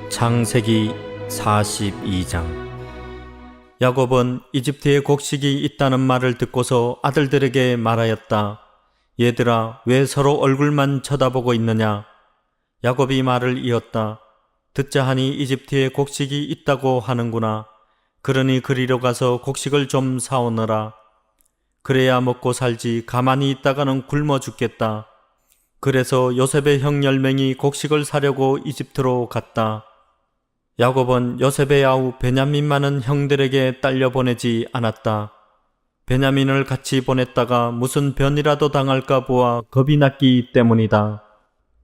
창세기 42장. 야곱은 이집트에 곡식이 있다는 말을 듣고서 아들들에게 말하였다. 얘들아, 왜 서로 얼굴만 쳐다보고 있느냐? 야곱이 말을 이었다. 듣자 하니 이집트에 곡식이 있다고 하는구나. 그러니 그리로 가서 곡식을 좀 사오너라. 그래야 먹고 살지 가만히 있다가는 굶어 죽겠다. 그래서 요셉의 형 10명이 곡식을 사려고 이집트로 갔다. 야곱은 요셉의 아우 베냐민만은 형들에게 딸려 보내지 않았다. 베냐민을 같이 보냈다가 무슨 변이라도 당할까 보아 겁이 났기 때문이다.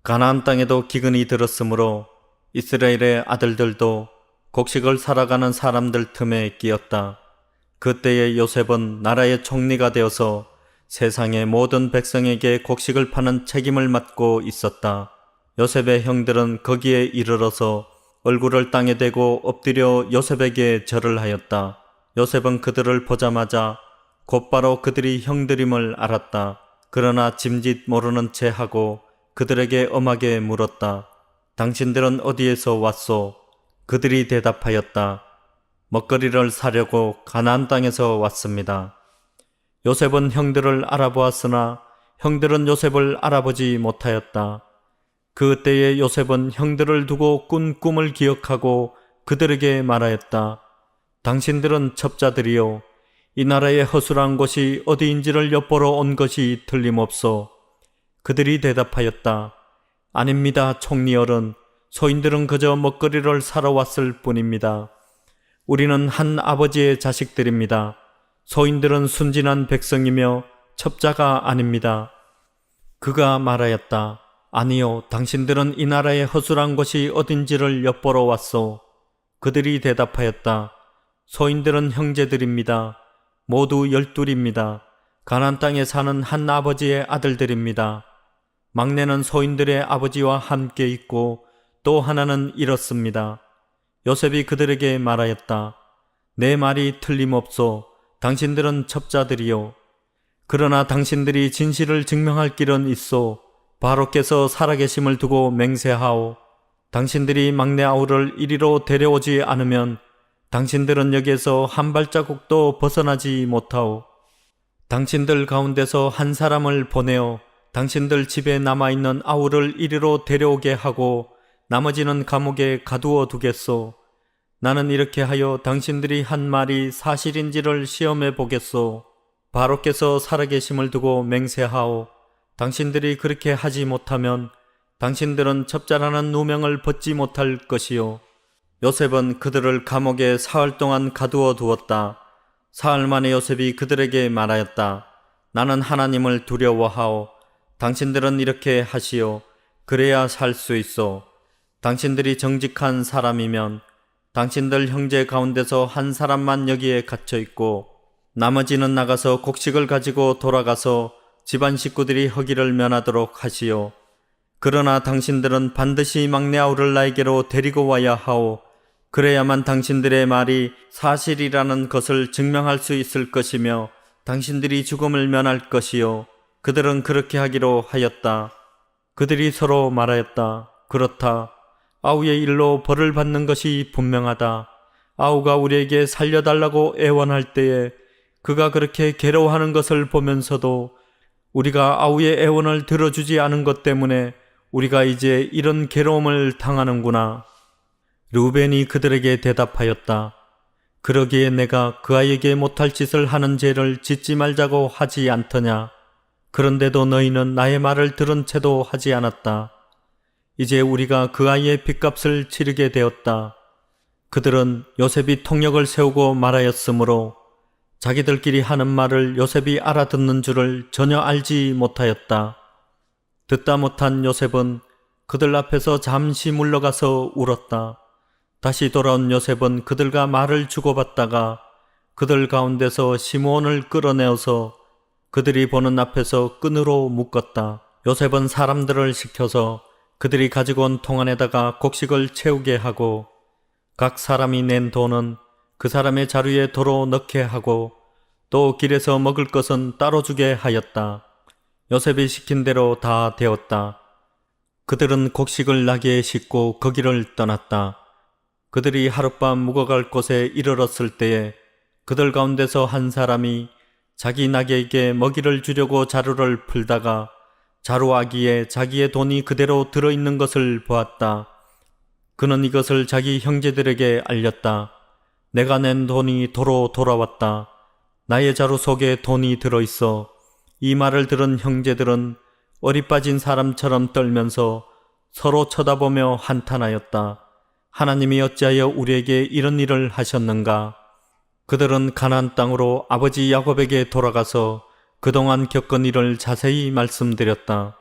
가나안 땅에도 기근이 들었으므로 이스라엘의 아들들도 곡식을 사러 가는 사람들 틈에 끼었다. 그때의 요셉은 나라의 총리가 되어서 세상의 모든 백성에게 곡식을 파는 책임을 맡고 있었다. 요셉의 형들은 거기에 이르러서 얼굴을 땅에 대고 엎드려 요셉에게 절을 하였다. 요셉은 그들을 보자마자 곧바로 그들이 형들임을 알았다. 그러나 짐짓 모르는 채 하고 그들에게 엄하게 물었다. 당신들은 어디에서 왔소? 그들이 대답하였다. 먹거리를 사려고 가나안 땅에서 왔습니다. 요셉은 형들을 알아보았으나 형들은 요셉을 알아보지 못하였다. 그때에 요셉은 형들을 두고 꾼 꿈을 기억하고 그들에게 말하였다. 당신들은 첩자들이요, 이 나라의 허술한 곳이 어디인지를 엿보러 온 것이 틀림없소. 그들이 대답하였다. 아닙니다, 총리어른. 소인들은 그저 먹거리를 사러 왔을 뿐입니다. 우리는 한 아버지의 자식들입니다. 소인들은 순진한 백성이며 첩자가 아닙니다. 그가 말하였다. 아니요, 당신들은 이 나라의 허술한 곳이 어딘지를 엿보러 왔소. 그들이 대답하였다. 소인들은 형제들입니다. 모두 12입니다. 가나안 땅에 사는 한 아버지의 아들들입니다. 막내는 소인들의 아버지와 함께 있고 또 하나는 잃었습니다. 요셉이 그들에게 말하였다. 내 말이 틀림없소. 당신들은 첩자들이요. 그러나 당신들이 진실을 증명할 길은 있소. 바로께서 살아계심을 두고 맹세하오. 당신들이 막내 아우를 이리로 데려오지 않으면 당신들은 여기에서 한 발자국도 벗어나지 못하오. 당신들 가운데서 한 사람을 보내어 당신들 집에 남아있는 아우를 이리로 데려오게 하고 나머지는 감옥에 가두어 두겠소. 나는 이렇게 하여 당신들이 한 말이 사실인지를 시험해 보겠소. 바로께서 살아계심을 두고 맹세하오. 당신들이 그렇게 하지 못하면 당신들은 첩자라는 누명을 벗지 못할 것이요. 요셉은 그들을 감옥에 사흘 동안 가두어 두었다. 사흘 만에 요셉이 그들에게 말하였다. 나는 하나님을 두려워하오. 당신들은 이렇게 하시오. 그래야 살 수 있어. 당신들이 정직한 사람이면 당신들 형제 가운데서 한 사람만 여기에 갇혀 있고 나머지는 나가서 곡식을 가지고 돌아가서 집안 식구들이 허기를 면하도록 하시오. 그러나 당신들은 반드시 막내 아우를 나에게로 데리고 와야 하오. 그래야만 당신들의 말이 사실이라는 것을 증명할 수 있을 것이며 당신들이 죽음을 면할 것이요. 그들은 그렇게 하기로 하였다. 그들이 서로 말하였다. 그렇다. 아우의 일로 벌을 받는 것이 분명하다. 아우가 우리에게 살려달라고 애원할 때에 그가 그렇게 괴로워하는 것을 보면서도 우리가 아우의 애원을 들어주지 않은 것 때문에 우리가 이제 이런 괴로움을 당하는구나. 르우벤이 그들에게 대답하였다. 그러기에 내가 그 아이에게 못할 짓을 하는 죄를 짓지 말자고 하지 않더냐. 그런데도 너희는 나의 말을 들은 채도 하지 않았다. 이제 우리가 그 아이의 빚값을 치르게 되었다. 그들은 요셉이 통역을 세우고 말하였으므로 자기들끼리 하는 말을 요셉이 알아듣는 줄을 전혀 알지 못하였다. 듣다 못한 요셉은 그들 앞에서 잠시 물러가서 울었다. 다시 돌아온 요셉은 그들과 말을 주고받다가 그들 가운데서 시므온을 끌어내어서 그들이 보는 앞에서 끈으로 묶었다. 요셉은 사람들을 시켜서 그들이 가지고 온 통 안에다가 곡식을 채우게 하고 각 사람이 낸 돈은 그 사람의 자루에 도로 넣게 하고 또 길에서 먹을 것은 따로 주게 하였다. 요셉이 시킨 대로 다 되었다. 그들은 곡식을 나귀에 싣고 거기를 떠났다. 그들이 하룻밤 묵어갈 곳에 이르렀을 때에 그들 가운데서 한 사람이 자기 나귀에게 먹이를 주려고 자루를 풀다가 자루아기에 자기의 돈이 그대로 들어있는 것을 보았다. 그는 이것을 자기 형제들에게 알렸다. 내가 낸 돈이 도로 돌아왔다. 나의 자루 속에 돈이 들어있어. 이 말을 들은 형제들은 어리 빠진 사람처럼 떨면서 서로 쳐다보며 한탄하였다. 하나님이 어찌하여 우리에게 이런 일을 하셨는가? 그들은 가나안 땅으로 아버지 야곱에게 돌아가서 그동안 겪은 일을 자세히 말씀드렸다.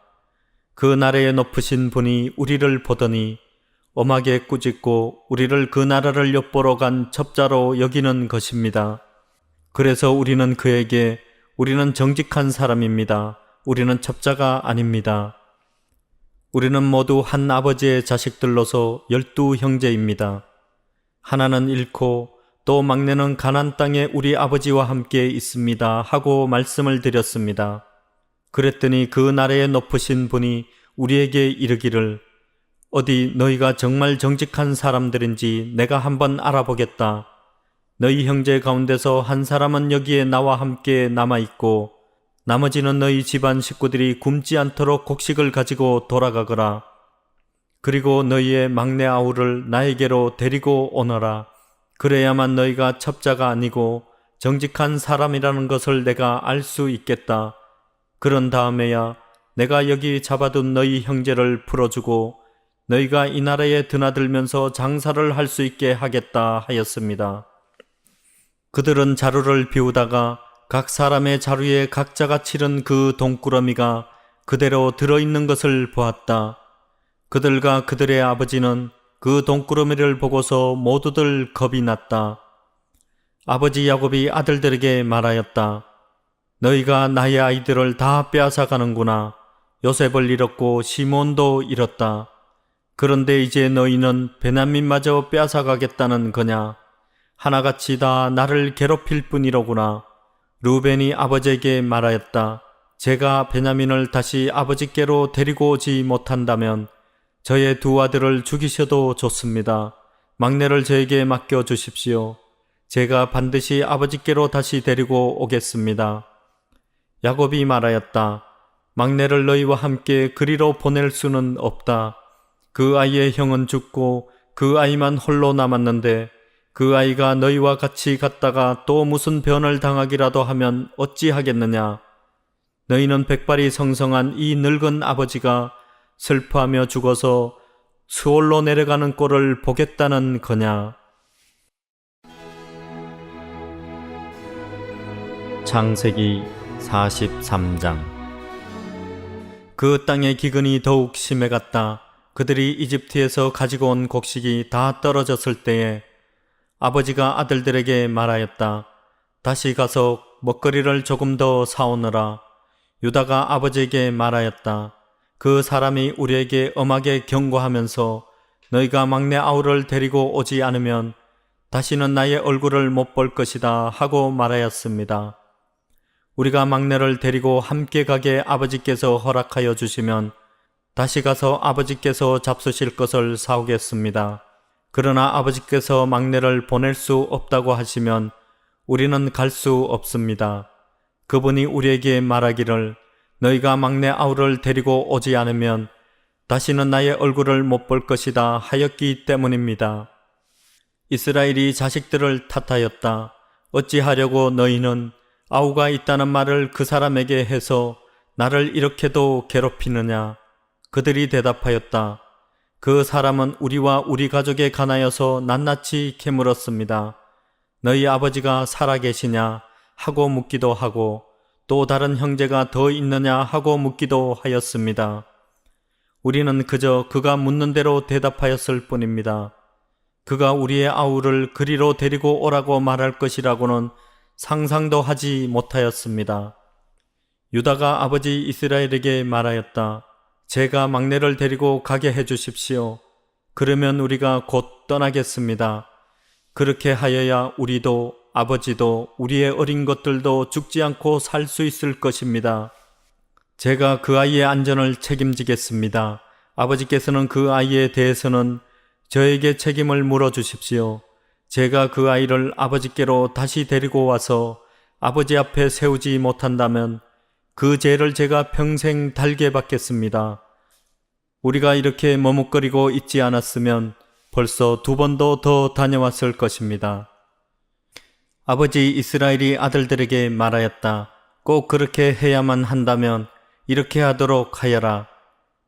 그 나라에 높으신 분이 우리를 보더니 엄하게 꾸짖고 우리를 그 나라를 엿보러 간 첩자로 여기는 것입니다. 그래서 우리는 그에게 우리는 정직한 사람입니다. 우리는 첩자가 아닙니다. 우리는 모두 한 아버지의 자식들로서 12 형제입니다. 하나는 잃고 또 막내는 가나안 땅에 우리 아버지와 함께 있습니다 하고 말씀을 드렸습니다. 그랬더니 그 나라에 높으신 분이 우리에게 이르기를 어디 너희가 정말 정직한 사람들인지 내가 한번 알아보겠다. 너희 형제 가운데서 한 사람은 여기에 나와 함께 남아있고 나머지는 너희 집안 식구들이 굶지 않도록 곡식을 가지고 돌아가거라. 그리고 너희의 막내 아우를 나에게로 데리고 오너라. 그래야만 너희가 첩자가 아니고 정직한 사람이라는 것을 내가 알 수 있겠다. 그런 다음에야 내가 여기 잡아둔 너희 형제를 풀어주고 너희가 이 나라에 드나들면서 장사를 할 수 있게 하겠다 하였습니다. 그들은 자루를 비우다가 각 사람의 자루에 각자가 치른 그 돈꾸러미가 그대로 들어있는 것을 보았다. 그들과 그들의 아버지는 그 돈꾸러미를 보고서 모두들 겁이 났다. 아버지 야곱이 아들들에게 말하였다. 너희가 나의 아이들을 다 빼앗아 가는구나. 요셉을 잃었고 시몬도 잃었다. 그런데 이제 너희는 베냐민마저 빼앗아 가겠다는 거냐? 하나같이 다 나를 괴롭힐 뿐이로구나. 루벤이 아버지에게 말하였다. 제가 베냐민을 다시 아버지께로 데리고 오지 못한다면 저의 2 아들을 죽이셔도 좋습니다. 막내를 저에게 맡겨주십시오. 제가 반드시 아버지께로 다시 데리고 오겠습니다. 야곱이 말하였다. 막내를 너희와 함께 그리로 보낼 수는 없다. 그 아이의 형은 죽고 그 아이만 홀로 남았는데 그 아이가 너희와 같이 갔다가 또 무슨 변을 당하기라도 하면 어찌하겠느냐. 너희는 백발이 성성한 이 늙은 아버지가 슬퍼하며 죽어서 수월로 내려가는 꼴을 보겠다는 거냐. 창세기 43장. 그 땅의 기근이 더욱 심해갔다. 그들이 이집트에서 가지고 온 곡식이 다 떨어졌을 때에 아버지가 아들들에게 말하였다. 다시 가서 먹거리를 조금 더 사오너라. 유다가 아버지에게 말하였다. 그 사람이 우리에게 엄하게 경고하면서 너희가 막내 아우를 데리고 오지 않으면 다시는 나의 얼굴을 못 볼 것이다 하고 말하였습니다. 우리가 막내를 데리고 함께 가게 아버지께서 허락하여 주시면 다시 가서 아버지께서 잡수실 것을 사오겠습니다. 그러나 아버지께서 막내를 보낼 수 없다고 하시면 우리는 갈 수 없습니다. 그분이 우리에게 말하기를 너희가 막내 아우를 데리고 오지 않으면 다시는 나의 얼굴을 못 볼 것이다 하였기 때문입니다. 이스라엘이 자식들을 탓하였다. 어찌하려고 너희는 아우가 있다는 말을 그 사람에게 해서 나를 이렇게도 괴롭히느냐. 그들이 대답하였다. 그 사람은 우리와 우리 가족에 관하여서 낱낱이 캐물었습니다. 너희 아버지가 살아계시냐 하고 묻기도 하고 또 다른 형제가 더 있느냐 하고 묻기도 하였습니다. 우리는 그저 그가 묻는 대로 대답하였을 뿐입니다. 그가 우리의 아우를 그리로 데리고 오라고 말할 것이라고는 상상도 하지 못하였습니다. 유다가 아버지 이스라엘에게 말하였다. 제가 막내를 데리고 가게 해주십시오. 그러면 우리가 곧 떠나겠습니다. 그렇게 하여야 우리도 아버지도 우리의 어린 것들도 죽지 않고 살 수 있을 것입니다. 제가 그 아이의 안전을 책임지겠습니다. 아버지께서는 그 아이에 대해서는 저에게 책임을 물어주십시오. 제가 그 아이를 아버지께로 다시 데리고 와서 아버지 앞에 세우지 못한다면 그 죄를 제가 평생 달게 받겠습니다. 우리가 이렇게 머뭇거리고 있지 않았으면 벌써 2번도 더 다녀왔을 것입니다. 아버지 이스라엘이 아들들에게 말하였다. 꼭 그렇게 해야만 한다면 이렇게 하도록 하여라.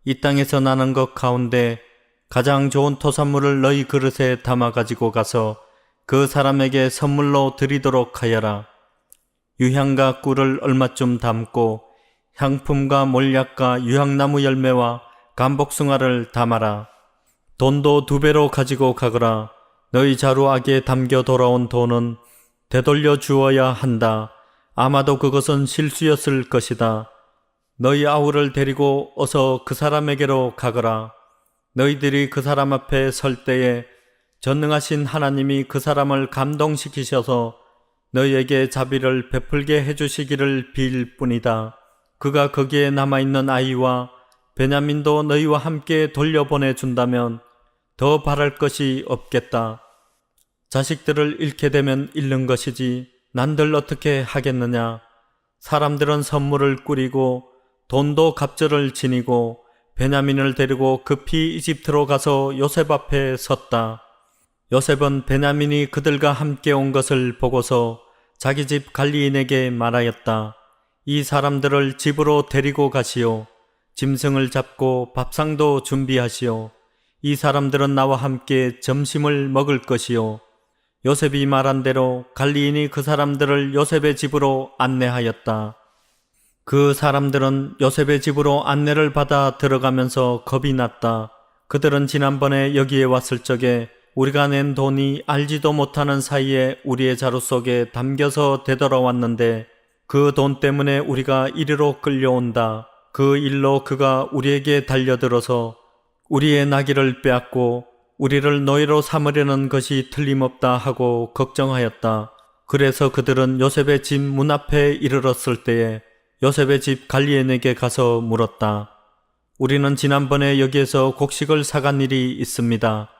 이 땅에서 나는 것 가운데 가장 좋은 토산물을 너희 그릇에 담아 가지고 가서 그 사람에게 선물로 드리도록 하여라. 유향과 꿀을 얼마쯤 담고 향품과 몰약과 유향나무 열매와 감복숭아를 담아라. 돈도 2배로 가지고 가거라. 너희 자루악에 담겨 돌아온 돈은 되돌려 주어야 한다. 아마도 그것은 실수였을 것이다. 너희 아우를 데리고 어서 그 사람에게로 가거라. 너희들이 그 사람 앞에 설 때에 전능하신 하나님이 그 사람을 감동시키셔서 너희에게 자비를 베풀게 해주시기를 빌 뿐이다. 그가 거기에 남아있는 아이와 베냐민도 너희와 함께 돌려보내준다면 더 바랄 것이 없겠다. 자식들을 잃게 되면 잃는 것이지 난들 어떻게 하겠느냐. 사람들은 선물을 꾸리고 돈도 갑절을 지니고 베냐민을 데리고 급히 이집트로 가서 요셉 앞에 섰다. 요셉은 베냐민이 그들과 함께 온 것을 보고서 자기 집 관리인에게 말하였다. 이 사람들을 집으로 데리고 가시오. 짐승을 잡고 밥상도 준비하시오. 이 사람들은 나와 함께 점심을 먹을 것이오. 요셉이 말한 대로 관리인이 그 사람들을 요셉의 집으로 안내하였다. 그 사람들은 요셉의 집으로 안내를 받아 들어가면서 겁이 났다. 그들은 지난번에 여기에 왔을 적에 우리가 낸 돈이 알지도 못하는 사이에 우리의 자루 속에 담겨서 되돌아왔는데 그 돈 때문에 우리가 이리로 끌려온다. 그 일로 그가 우리에게 달려들어서 우리의 나귀를 빼앗고 우리를 노예로 삼으려는 것이 틀림없다 하고 걱정하였다. 그래서 그들은 요셉의 집 문 앞에 이르렀을 때에 요셉의 집 관리인에게 가서 물었다. 우리는 지난번에 여기에서 곡식을 사간 일이 있습니다.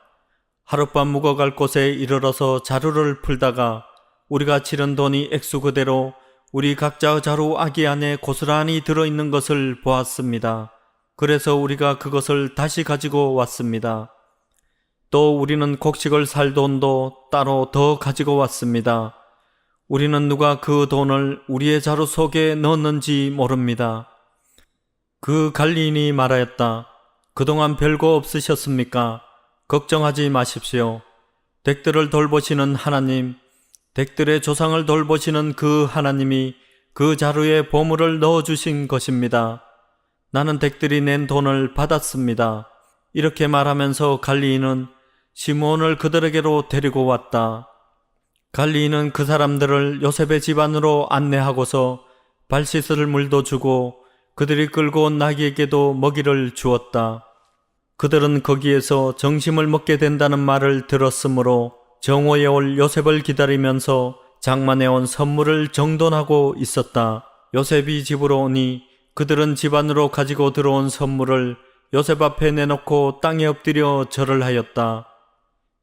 하룻밤 묵어갈 곳에 이르러서 자루를 풀다가 우리가 치른 돈이 액수 그대로 우리 각자 자루 아기 안에 고스란히 들어있는 것을 보았습니다. 그래서 우리가 그것을 다시 가지고 왔습니다. 또 우리는 곡식을 살 돈도 따로 더 가지고 왔습니다. 우리는 누가 그 돈을 우리의 자루 속에 넣었는지 모릅니다. 그 관리인이 말하였다. 그동안 별거 없으셨습니까? 걱정하지 마십시오. 댁들을 돌보시는 하나님, 댁들의 조상을 돌보시는 그 하나님이 그 자루에 보물을 넣어주신 것입니다. 나는 댁들이 낸 돈을 받았습니다. 이렇게 말하면서 관리인은 시므온을 그들에게로 데리고 왔다. 관리인은 그 사람들을 요셉의 집 안으로 안내하고서 발 씻을 물도 주고 그들이 끌고 온 나귀에게도 먹이를 주었다. 그들은 거기에서 정심을 먹게 된다는 말을 들었으므로 정오에 올 요셉을 기다리면서 장만해 온 선물을 정돈하고 있었다. 요셉이 집으로 오니 그들은 집 안으로 가지고 들어온 선물을 요셉 앞에 내놓고 땅에 엎드려 절을 하였다.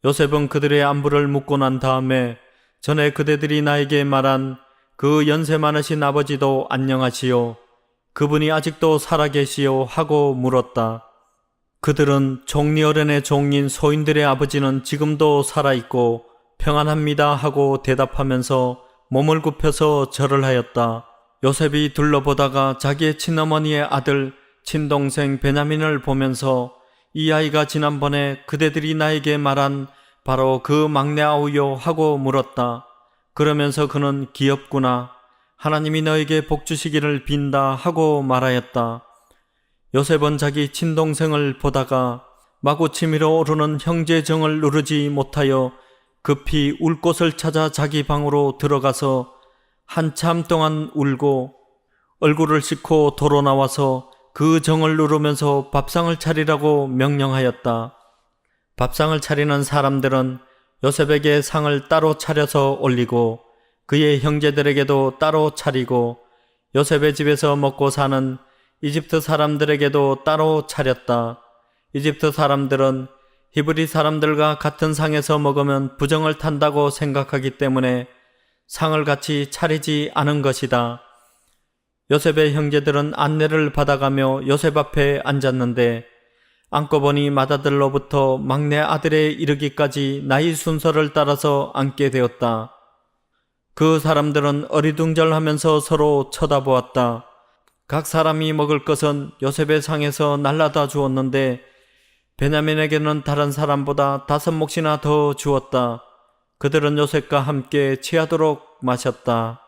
요셉은 그들의 안부를 묻고 난 다음에 전에 그대들이 나에게 말한 그 연세 많으신 아버지도 안녕하시오. 그분이 아직도 살아계시오 하고 물었다. 그들은 총리 어른의 종인 소인들의 아버지는 지금도 살아있고 평안합니다 하고 대답하면서 몸을 굽혀서 절을 하였다. 요셉이 둘러보다가 자기의 친어머니의 아들 친동생 베냐민을 보면서 이 아이가 지난번에 그대들이 나에게 말한 바로 그 막내 아우요 하고 물었다. 그러면서 그는 귀엽구나. 하나님이 너에게 복 주시기를 빈다 하고 말하였다. 요셉은 자기 친동생을 보다가 마구 치밀어 오르는 형제 정을 누르지 못하여 급히 울 곳을 찾아 자기 방으로 들어가서 한참 동안 울고 얼굴을 씻고 도로 나와서 그 정을 누르면서 밥상을 차리라고 명령하였다. 밥상을 차리는 사람들은 요셉에게 상을 따로 차려서 올리고 그의 형제들에게도 따로 차리고 요셉의 집에서 먹고 사는 이집트 사람들에게도 따로 차렸다. 이집트 사람들은 히브리 사람들과 같은 상에서 먹으면 부정을 탄다고 생각하기 때문에 상을 같이 차리지 않은 것이다. 요셉의 형제들은 안내를 받아가며 요셉 앞에 앉았는데 앉고 보니 맏아들로부터 막내 아들에 이르기까지 나이 순서를 따라서 앉게 되었다. 그 사람들은 어리둥절하면서 서로 쳐다보았다. 각 사람이 먹을 것은 요셉의 상에서 날라다 주었는데 베냐민에게는 다른 사람보다 5몫이나 더 주었다. 그들은 요셉과 함께 취하도록 마셨다.